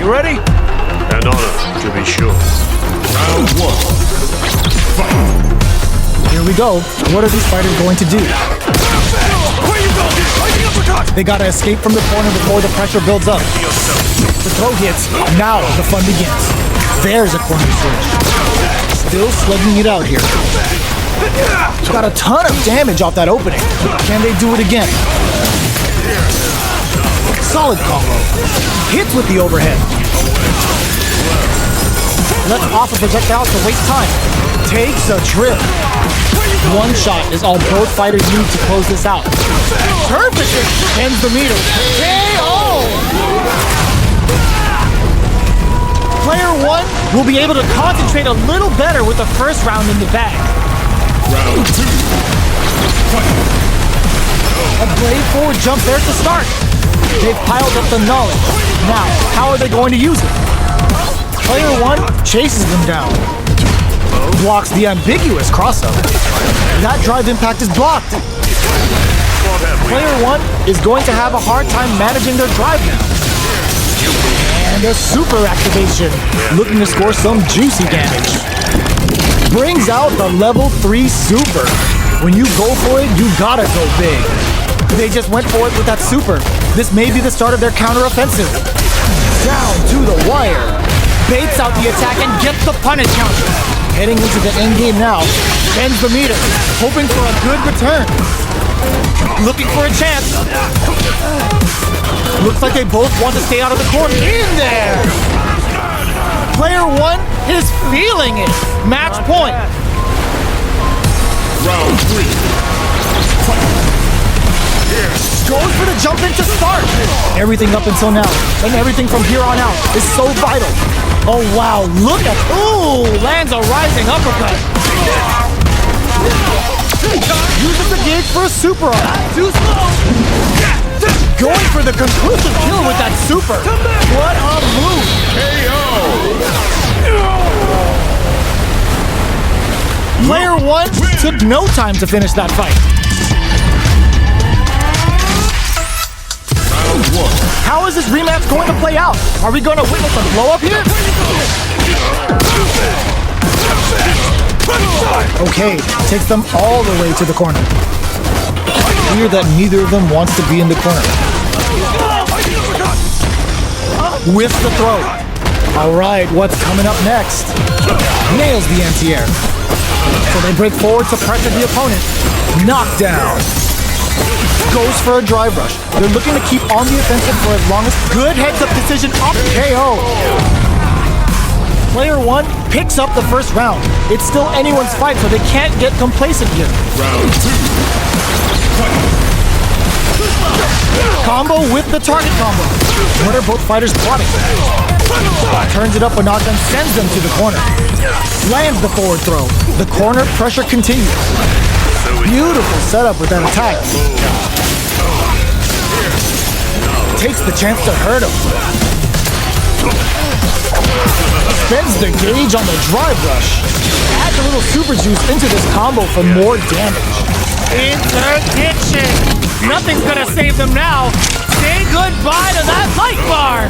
You ready? An honor, to be sure. Round one. Fight. Here we go. What are these fighters going to do? Where you going? Lightning uppercut! They gotta escape from the corner before the pressure builds up. The throw hits. Now the fun begins. There's a corner switch. Still slugging it out here. Got a ton of damage off that opening. Can they do it again? Solid combo. Hits with the overhead. Lets off a projectile to waste time. Takes a trip. One shot is all both fighters need to close this out. Perfect! Ends the meter. KO! Player one will be able to concentrate a little better with the first round in the bag. Round two. Fight. A brave forward jump there to start. They've piled up the knowledge. Now, how are they going to use it? Player one chases them down. Blocks the ambiguous crossover. That drive impact is blocked. Player one is going to have a hard time managing their drive now. And a super activation, looking to score some juicy damage. Brings out the level 3 super. When you go for it, you gotta go big. They just went for it with that super. This may be the start of their counter-offensive. Down to the wire. Baits out the attack and gets the punish counter. Heading into the end game now. Bends the meter, hoping for a good return. Looking for a chance. Looks like they both want to stay out of the corner. In there! Player one is feeling it. Match point. Round three. Goes for the jump in to start. Everything up until now, and everything from here on out is so vital. Oh wow, look at, ooh, lands a rising uppercut. Uses the gauge for a super arm. Too slow! Going for the conclusive kill with that super. What a move. KO. Player one took no time to finish that fight. Round one. How is this rematch going to play out? Are we going to witness a blow up here? Okay, takes them all the way to the corner. Clear that neither of them wants to be in the corner. With the throw. All right, what's coming up next? Nails the anti-air. So they break forward to pressure the opponent. Knockdown. Goes for a drive rush. They're looking to keep on the offensive for as long as good heads-up decision up KO. Player one picks up the first round. It's still anyone's fight, so they can't get complacent here. Round two. Fight. Combo with the target combo. What are both fighters plotting? Turns it up a notch and sends them to the corner. Lands the forward throw. The corner pressure continues. Beautiful setup with that attack. Takes the chance to hurt him. Spends the gauge on the drive rush. Adds a little super juice into this combo for more damage. Interdiction! Nothing's gonna save them now. Say goodbye to that light bar!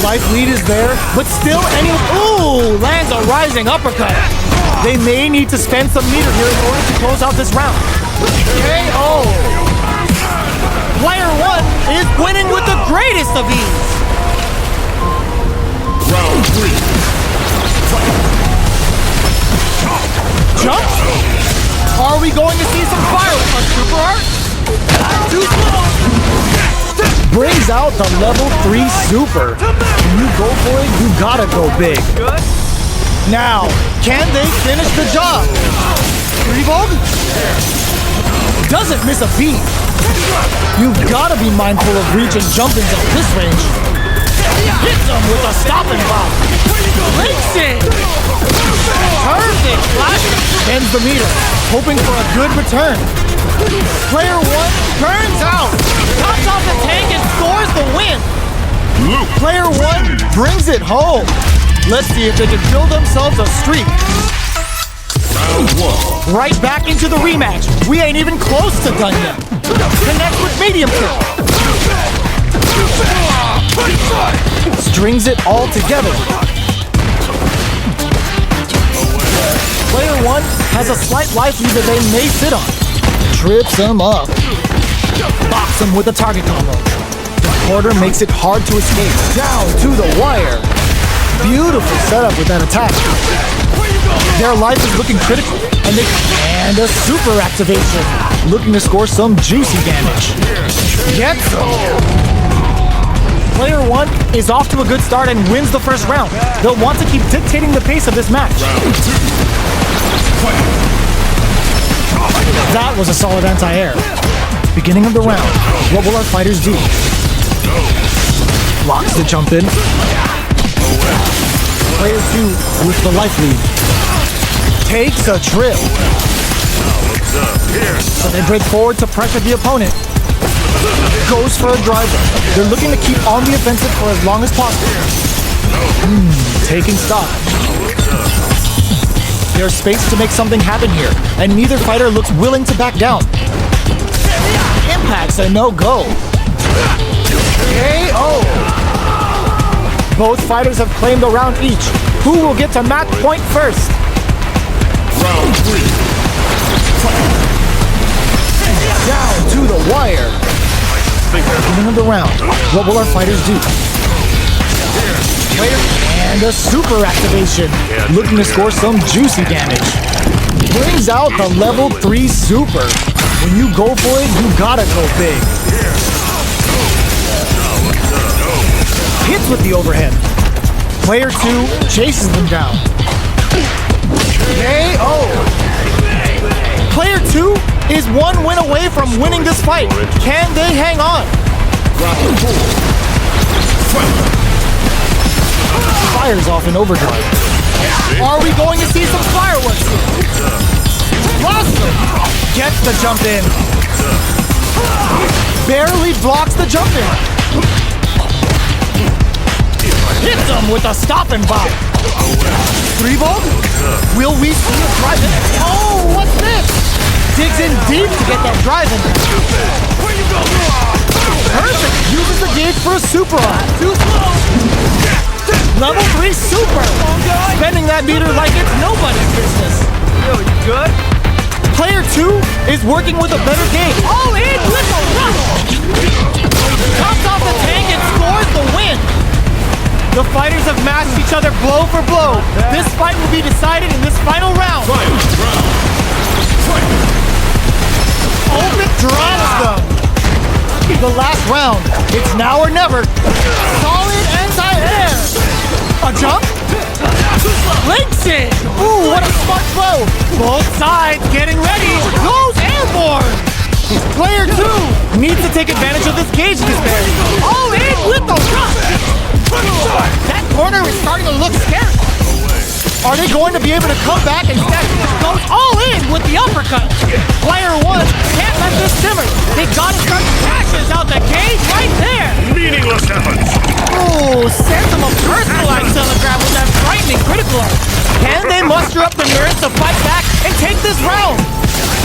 Life lead is there, but still ooh, lands a rising uppercut. They may need to spend some meter here in order to close out this round. KO! Player one is winning with the greatest of ease. Round three. Jump? Are we going to see some fire with our super art? Too slow! Brings out the level 3 super. When you go for it, you gotta go big. Now, can they finish the job? Revolt? Doesn't miss a beat. You've gotta be mindful of reach and jumpings at this range. Hits him with a stopping block. Links it! Perfect flash! Ends the meter, hoping for a good return. Player one burns out. Tops off the tank and scores the win. Player one brings it home. Let's see if they can build themselves a streak. Round one. Right back into the rematch. We ain't even close to done yet. Connect with medium kill. brings it all together. Player 1 has a slight life lead that they may sit on. Trips him up. Locks him with a target combo. The quarter makes it hard to escape. Down to the wire. Beautiful setup with that attack. Their life is looking critical, and a super activation, looking to score some juicy damage. Get some. Player 1 is off to a good start and wins the first round. They'll want to keep dictating the pace of this match. Round 2. Fight. That was a solid anti-air. Beginning of the round, what will our fighters do? Blocks the jump in. Player 2 with the life lead. Takes a trip. So they break forward to pressure the opponent. Goes for a driver. They're looking to keep on the offensive for as long as possible. Taking stock. There's space to make something happen here, and neither fighter looks willing to back down. Impact's a no-go. KO! Both fighters have claimed a round each. Who will get to match point first? Round 3. Down to the wire. Beginning of the round, what will our fighters do? Player and a super activation, looking to score some juicy damage. Brings out the level 3 super. When you go for it, you gotta go big. Hits with the overhead. Player 2 chases them down. KO! Player 2 is one win away from winning this fight. Can they hang on? Round 4. Fight. Fires off in overdrive. Are we going to see some fireworks here? Awesome! Gets the jump in. Barely blocks the jump in. Hits him with a stop and bop. 3-volt? Will we see a drive in? Oh, what's this? Digs in deep to get that drive in. Perfect! Uses the gauge for a super on. Too slow! Level 3 super! Spending that meter like it's nobody's business. Yo, you good? Player 2 is working with a better gauge. All in with a rush! Chops off the tank and scores the win! The fighters have matched each other blow for blow. This fight will be decided in this final round. Open drops them. The last round. It's now or never. Solid anti-air. A jump. Links it. Ooh, what a smart throw. Both sides getting ready. Goes airborne. Player 2 needs to take advantage of this gauge disparity. All in with the rush. That corner is starting to look scary. Are they going to be able to come back and stack this? Goes all in with the uppercut. Player 1 can't let this simmer. They gotta start crashes out the cage right there. Meaningless efforts. Ooh, sends him a personalized telegraph with that frightening critical art. Can they muster up the nerve to fight back and take this round?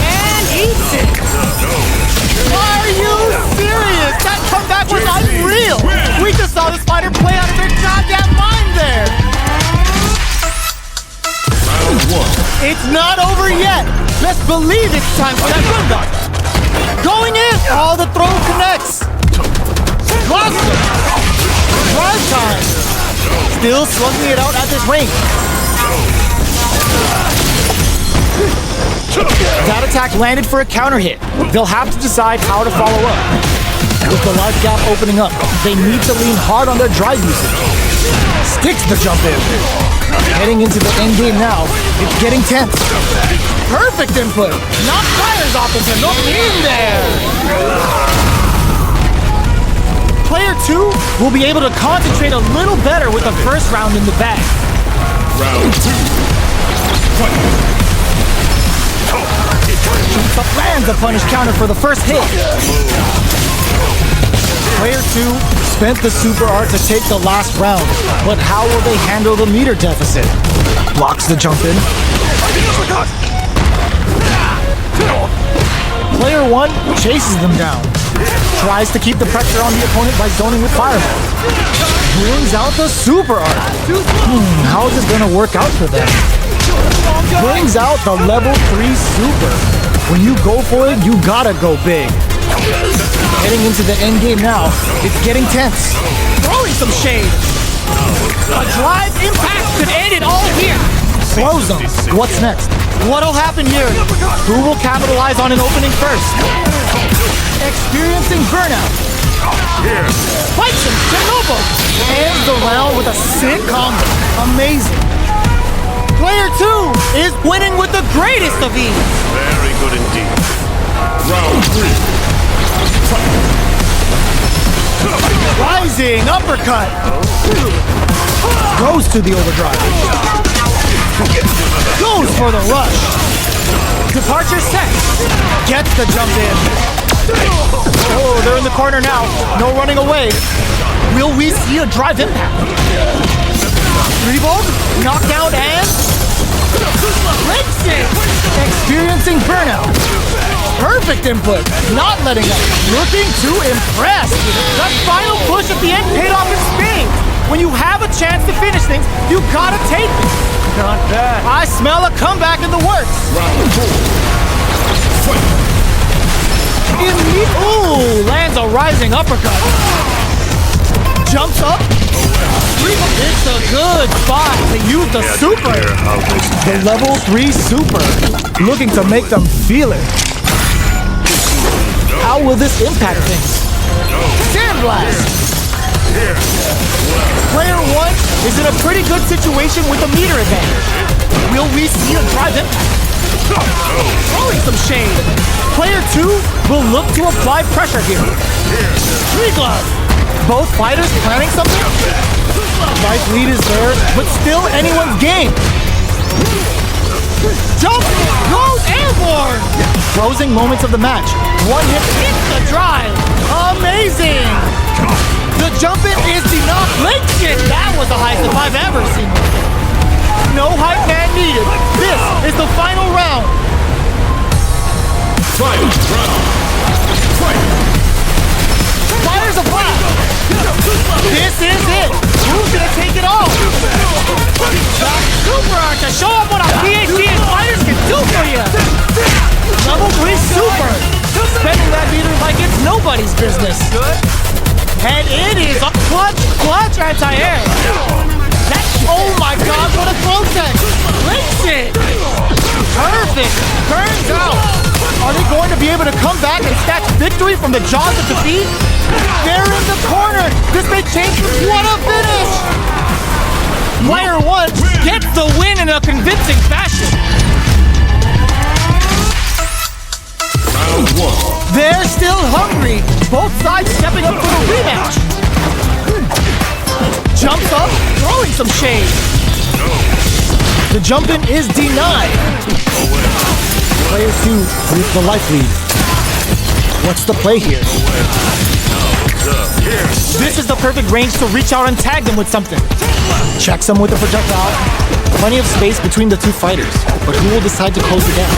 And eats it. Are you serious? That comeback was unreal. We just saw this fighter play out of their goddamn mind there. It's not over yet. Best believe it's time for that comeback. Going in. Oh, the throw connects. Blaster. Drive time. Still slugging it out at this range. That attack landed for a counter hit. They'll have to decide how to follow up. With the life gap opening up, they need to lean hard on their drive usage. Sticks the jump in. Heading into the end game now, it's getting tense. Perfect input. Knock fires off into no in there. Player 2 will be able to concentrate a little better with the first round in the bag. Round 2. Fight. Lands a punish counter for the first hit. Player 2 spent the super art to take the last round, but how will they handle the meter deficit? Blocks the jump in. Player 1 chases them down. Tries to keep the pressure on the opponent by zoning with fireball. brings out the super art. How is this gonna work out for them? Brings out the level 3 super. When you go for it, you gotta go big. Heading into the end game now, it's getting tense. Throwing some shade. A drive impact could end it all here. Slows them. What's next? What'll happen here? Who will capitalize on an opening first? Experiencing burnout. Fights him, Chernobyl. Ends the round with a sick combo. Amazing. Player 2 is winning with the greatest of ease. Very good indeed. Round 3. Rising uppercut. Goes to the overdrive. Goes for the rush. Departure set. Gets the jump in. Oh, they're in the corner now. No running away. Will we see a drive impact? Revolt, knockdown, and Lynxing. experiencing burnout. Perfect input. Not letting up. Looking to impress. That final push at the end paid off in spades. When you have a chance to finish things, you gotta take it. Not bad. I smell a comeback in the works. Round 4. Fight. Ooh, lands a rising uppercut. Jumps up. It's a good spot to use the super. The level 3 super. Looking to make them feel it. How will this impact things? Sandblast. Player 1 is in a pretty good situation with a meter advantage. Will we see a drive impact? Throwing some shade. Player 2 will look to apply pressure here. Tree glove. Both fighters planning something? Right lead is there, but still anyone's game. Jump goes airborne. Closing moments of the match. One hit. Hits the drive. Amazing! The jump in is the knock. Lynxing. That was the highest if I've ever seen. No hype man needed. This is the final round. Fight. Round. Fight. Fires a blast. This is it. Who's gonna take it all? Super art to show up what a PhD and fighters can do for you. Level 3 super. Spending that meter like it's nobody's business. And it is a clutch anti-air. Oh my god, what a throw tech. Lynxing. Perfect. Burns out. Are they going to be able to come back and snatch victory from the jaws of defeat? They're in the corner. This may change. What a finish. Player 1 Gets the win in a convincing fashion. Round 1. They're still hungry. Both sides stepping up for the rematch. Jumps up, throwing some shade. The jump in is denied. Player 2 with the life lead. What's the play here? This is the perfect range to reach out and tag them with something. Checks them with the projectile. Plenty of space between the two fighters, but who will decide to close the gap?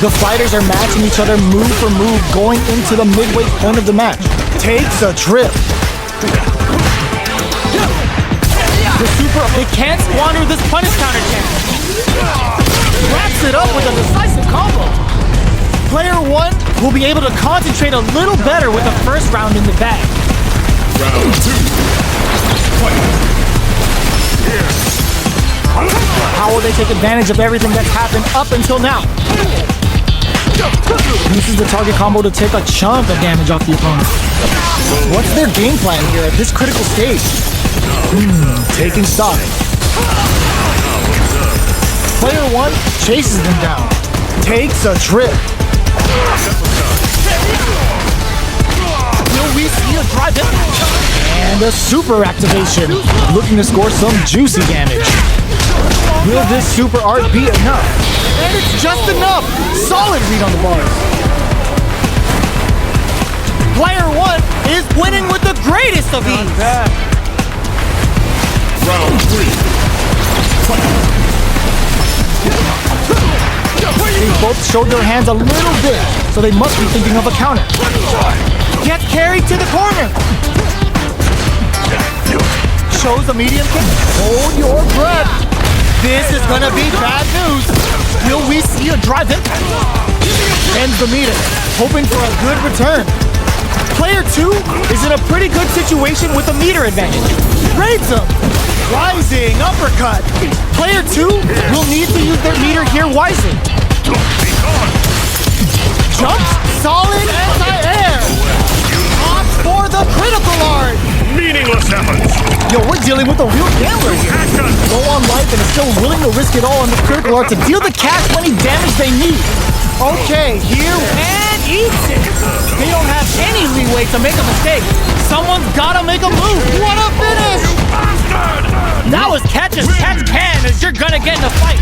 The fighters are matching each other move for move going into the midway point of the match. Takes a trip. The super, They can't squander this punish counter chance. wraps it up with a decisive combo. Player 1 will be able to concentrate a little better with the first round in the bag. Round 2. Fight. How will they take advantage of everything that's happened up until now? This is the target combo to take a chunk of damage off the opponent. What's their game plan here at this critical stage? Taking stock. Player 1 chases them down. Takes a trip. Will we see a drive in? And a super activation. Looking to score some juicy damage. Will this super art be enough? And it's just enough. Solid read on the bars. Player 1 is winning with the greatest of ease. Round 3. Fight. They both showed their hands a little bit, so they must be thinking of a counter. Gets carried to the corner. chose a medium kick. Hold your breath. This is gonna be bad news. Will we see a drive impact? Ends the meter, hoping for a good return. Player 2 is in a pretty good situation with a meter advantage. Raids him. Rising uppercut. Player 2 will need to use their meter here wisely. Jumps, solid anti-air. Opts for the critical art. Meaningless efforts. Yo, we're dealing with a real gambler here. Low on life and is still willing to risk it all on the critical art to deal the cash money damage they need. Okay, here and eats it. They don't have any leeway to make a mistake. Someone's gotta make a move. What a finish! That was catch as catch can, as you're gonna get in a fight.